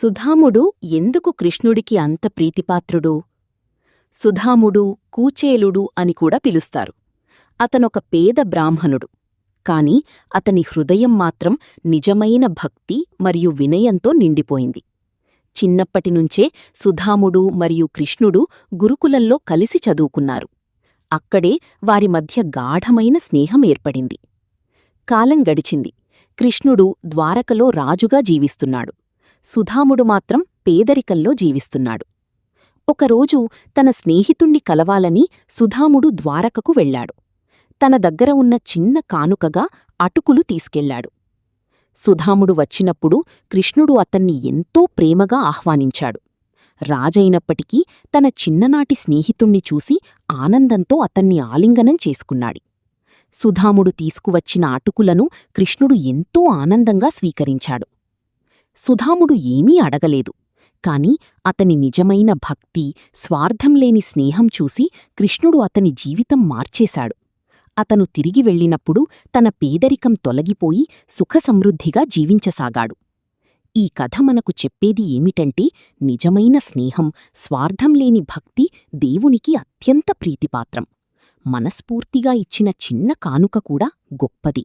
సుధాముడు ఎందుకు కృష్ణుడికి అంత ప్రీతిపాత్రుడు? సుధాముడు, కూచేలుడు అని కూడా పిలుస్తారు. అతనొక పేద బ్రాహ్మణుడు. కాని అతని హృదయం మాత్రం నిజమైన భక్తి మరియు వినయంతో నిండిపోయింది. చిన్నప్పటినుంచే సుధాముడు మరియు కృష్ణుడు గురుకులంలో కలిసి చదువుకున్నారు. అక్కడే వారి మధ్య గాఢమైన స్నేహం ఏర్పడింది. కాలం గడిచింది. కృష్ణుడు ద్వారకలో రాజుగా జీవిస్తున్నాడు. సుధాముడు మాత్రం పేదరికంలో జీవిస్తున్నాడు. ఒకరోజు తన స్నేహితుణ్ణి కలవాలని సుధాముడు ద్వారకకు వెళ్లాడు. తన దగ్గర ఉన్న చిన్న కానుకగా అటుకులు తీసుకెళ్లాడు. సుధాముడు వచ్చినప్పుడు కృష్ణుడు అతన్ని ఎంతో ప్రేమగా ఆహ్వానించాడు. రాజైనప్పటికీ తన చిన్ననాటి స్నేహితుణ్ణి చూసి ఆనందంతో అతన్ని ఆలింగనం చేసుకున్నాడు. సుధాముడు తీసుకువచ్చిన అటుకులను కృష్ణుడు ఎంతో ఆనందంగా స్వీకరించాడు. సుధాముడు ఏమీ అడగలేదు. కాని అతని నిజమైన భక్తి, స్వార్థంలేని స్నేహం చూసి కృష్ణుడు అతని జీవితం మార్చేశాడు. అతను తిరిగి వెళ్ళినప్పుడు తన పేదరికం తొలగిపోయి సుఖసమృద్ధిగా జీవించసాగాడు. ఈ కథ మనకు చెప్పేది ఏమిటంటే, నిజమైన స్నేహం, స్వార్థంలేని భక్తి దేవునికి అత్యంత ప్రీతిపాత్రం. మనస్ఫూర్తిగా ఇచ్చిన చిన్న కానుక కూడా గొప్పది.